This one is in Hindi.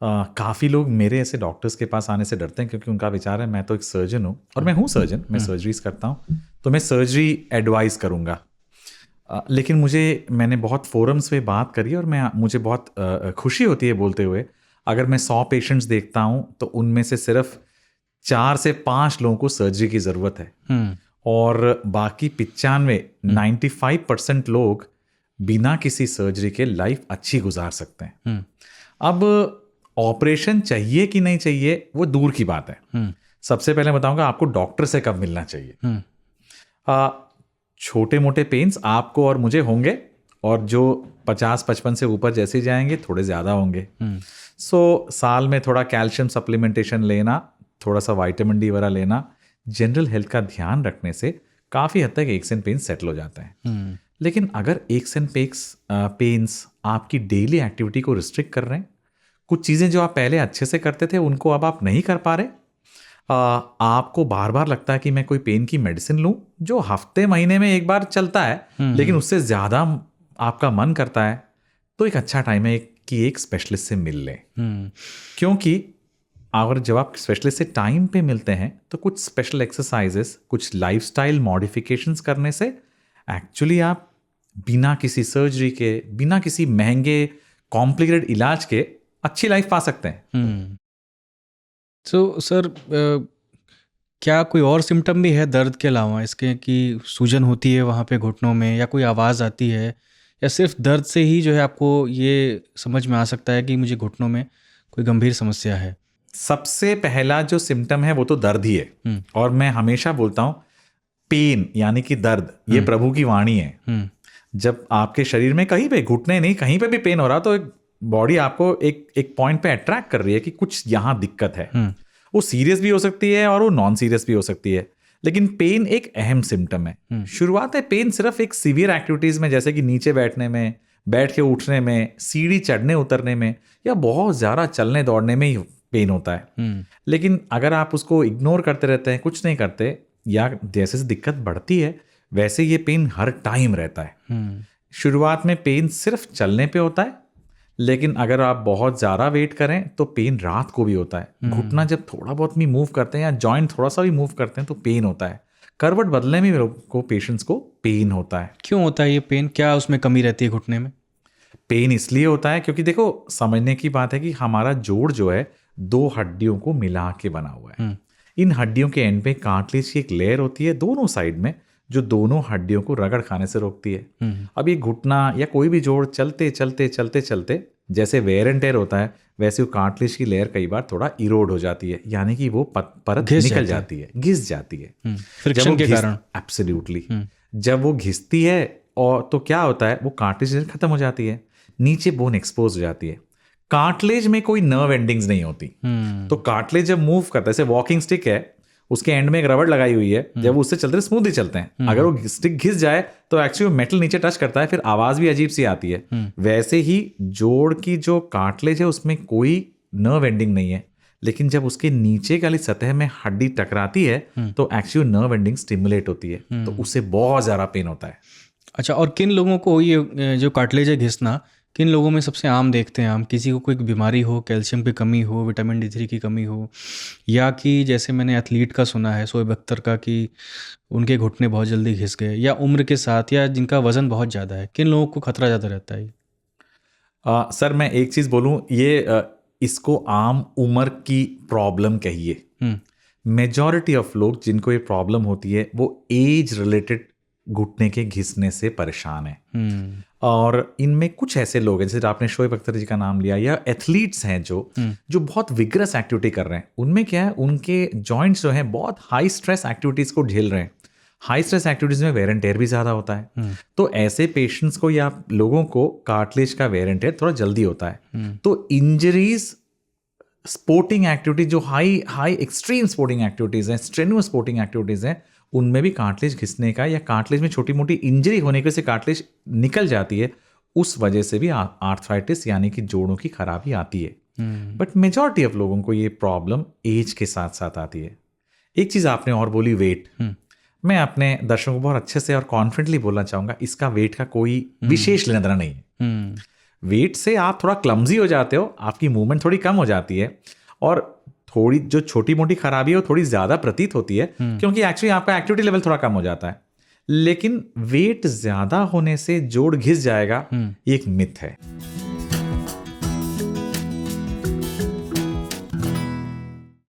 काफ़ी लोग मेरे ऐसे डॉक्टर्स के पास आने से डरते हैं क्योंकि उनका विचार है मैं तो एक सर्जन हूँ और मैं हूँ सर्जन, मैं सर्जरीज करता हूँ तो मैं सर्जरी एडवाइस करूँगा। लेकिन मैंने बहुत फोरम्स पे बात करी और मुझे बहुत खुशी होती है बोलते हुए, अगर मैं 100 पेशेंट्स देखता हूँ तो उनमें से सिर्फ 4 से 5 लोगों को सर्जरी की ज़रूरत है और बाकी 95% लोग बिना किसी सर्जरी के लाइफ अच्छी गुजार सकते हैं। अब ऑपरेशन चाहिए कि नहीं चाहिए वो दूर की बात है। सबसे पहले बताऊंगा आपको डॉक्टर से कब मिलना चाहिए। छोटे मोटे पेन्स आपको और मुझे होंगे और जो 50-55 से ऊपर जैसे जाएंगे थोड़े ज़्यादा होंगे। सो साल में थोड़ा कैल्शियम सप्लीमेंटेशन लेना, थोड़ा सा विटामिन डी वगैरह लेना, जनरल हेल्थ का ध्यान रखने से काफ़ी हद तक एक्स एंड पेन्स सेटल हो जाते हैं। लेकिन अगर एक्स एंड पेन्स आपकी डेली एक्टिविटी को रिस्ट्रिक्ट कर रहे हैं, कुछ चीज़ें जो आप पहले अच्छे से करते थे उनको अब आप नहीं कर पा रहे, आपको बार बार लगता है कि मैं कोई पेन की मेडिसिन लूं जो हफ्ते महीने में एक बार चलता है लेकिन उससे ज़्यादा आपका मन करता है, तो एक अच्छा टाइम है कि एक स्पेशलिस्ट से मिल लें। क्योंकि अगर जब आप स्पेशलिस्ट से टाइम पे मिलते हैं तो कुछ स्पेशल एक्सरसाइजेस, कुछ लाइफस्टाइल मॉडिफिकेशंस करने से एक्चुअली आप बिना किसी सर्जरी के, बिना किसी महंगे कॉम्प्लिकेटेड इलाज के अच्छी लाइफ पा सकते हैं। तो सर क्या कोई और सिम्टम भी है दर्द के अलावा इसके, कि सूजन होती है वहाँ पे घुटनों में, या कोई आवाज़ आती है, या सिर्फ दर्द से ही जो है आपको ये समझ में आ सकता है कि मुझे घुटनों में कोई गंभीर समस्या है? सबसे पहला जो सिम्टम है वो तो दर्द ही है। और मैं हमेशा बोलता हूँ पेन यानी कि दर्द ये प्रभु की वाणी है। जब आपके शरीर में कहीं पे, घुटने नहीं कहीं पे भी पेन हो रहा तो बॉडी आपको एक पॉइंट पे अट्रैक्ट कर रही है कि कुछ यहाँ दिक्कत है। वो सीरियस भी हो सकती है और वो नॉन सीरियस भी हो सकती है, लेकिन पेन एक अहम सिम्टम है। शुरुआत है पेन सिर्फ एक सीवियर एक्टिविटीज में, जैसे कि नीचे बैठने में, बैठ के उठने में, सीढ़ी चढ़ने उतरने में, या बहुत ज़्यादा चलने दौड़ने में ही पेन होता है। लेकिन अगर आप उसको इग्नोर करते रहते हैं, कुछ नहीं करते, या जैसे से दिक्कत बढ़ती है वैसे ये पेन हर टाइम रहता है। शुरुआत में पेन सिर्फ चलने पे होता है, लेकिन अगर आप बहुत ज़्यादा वेट करें तो पेन रात को भी होता है। घुटना जब थोड़ा बहुत भी मूव करते हैं या जॉइंट थोड़ा सा भी मूव करते हैं तो पेन होता है। करवट बदलने में भी पेशेंट्स को पेन होता है। क्यों होता है ये पेन? क्या उसमें कमी रहती है घुटने में? पेन इसलिए होता है क्योंकि देखो, समझने की बात है कि हमारा जोड़ जो है 2 हड्डियों को मिला के बना हुआ है। इन हड्डियों के एंड पे कार्टिलेज की एक लेयर होती है दोनों साइड में, जो दोनों हड्डियों को रगड़ खाने से रोकती है। अब ये घुटना या कोई भी जोड़ चलते चलते चलते चलते जैसे वेयर एंड टेयर होता है, वैसे वो कार्टिलेज की लेयर कई बार थोड़ा इरोड हो जाती है, यानी कि वो परत निकल जाती है, घिस जाती है फ्रिक्शन के कारण। एब्सोल्युटली। जब वो घिसती है और तो क्या होता है, वो कार्टिलेज खत्म हो जाती है, नीचे बोन एक्सपोज हो जाती है। कार्टिलेज में कोई नर्व एंडिंग्स नहीं होती, तो कार्टिलेज जब मूव करता है, जैसे वॉकिंग स्टिक है, उसके एंड में एक रबड़ लगाई हुई है, जब उससे चलते स्मूथली चलते हैं। अगर वो स्टिक घिस जाए तो एक्चुअली मेटल नीचे टच करता है, फिर आवाज भी अजीब सी आती है। वैसे ही जोड़ की जो कार्टिलेज है उसमें कोई नर्व एंडिंग नहीं है, लेकिन जब उसके नीचे वाली सतह में हड्डी टकराती है तो एक्चुअली नर्व एंडिंग स्टिमुलेट होती है, तो उससे बहुत ज्यादा पेन होता है। अच्छा, और किन लोगों को ये जो कार्टिलेज है घिसना, किन लोगों में सबसे आम देखते हैं हम? किसी को कोई बीमारी हो, कैल्शियम की कमी हो, विटामिन D3 की कमी हो, या कि जैसे मैंने एथलीट का सुना है शोएब अख्तर का कि उनके घुटने बहुत जल्दी घिस गए, या उम्र के साथ, या जिनका वजन बहुत ज़्यादा है, किन लोगों को खतरा ज़्यादा रहता है? सर मैं एक चीज़ बोलूँ, इसको आम उम्र की प्रॉब्लम कहिए। मेजॉरिटी ऑफ लोग जिनको ये प्रॉब्लम होती है वो एज रिलेटेड घुटने के घिसने से परेशान है। और इनमें कुछ ऐसे लोग हैं, जैसे आपने शोएब अख्तर जी का नाम लिया, या एथलीट्स हैं जो बहुत विग्रस एक्टिविटी कर रहे हैं। उनमें क्या है, उनके जॉइंट्स जो हैं बहुत हाई स्ट्रेस एक्टिविटीज को झेल रहे हैं। हाई स्ट्रेस एक्टिविटीज में वेयर एंड टेयर भी ज़्यादा होता है, तो ऐसे पेशेंट्स को या लोगों को कार्टिलेज का वेयर एंड टेयर थोड़ा जल्दी होता है। तो इंजरीज, स्पोर्टिंग एक्टिविटीज जो हाई एक्सट्रीम स्पोर्टिंग एक्टिविटीज हैं, स्ट्रेनुअस स्पोर्टिंग एक्टिविटीज हैं, उनमें भी कार्टिलेज घिसने का या कार्टिलेज में छोटी मोटी इंजरी होने की वजह से कार्टिलेज निकल जाती है, उस वजह से भी आर्थराइटिस यानी कि जोड़ों की खराबी आती है। बट मेजॉरिटी ऑफ लोगों को ये प्रॉब्लम एज के साथ साथ आती है। एक चीज़ आपने और बोली, वेट। मैं अपने दर्शकों को बहुत अच्छे से और कॉन्फिडेंटली बोलना चाहूँगा, इसका वेट का कोई विशेष लेना देना नहीं है। वेट से आप थोड़ा क्लमजी हो जाते हो, आपकी मूवमेंट थोड़ी कम हो जाती है और थोड़ी जो छोटी मोटी खराबी है वो थोड़ी ज़्यादा प्रतीत होती है क्योंकि एक्चुअली आपका एक्टिविटी लेवल थोड़ा कम हो जाता है। लेकिन वेट ज़्यादा होने से जोड़ घिस जाएगा, ये एक मिथ है।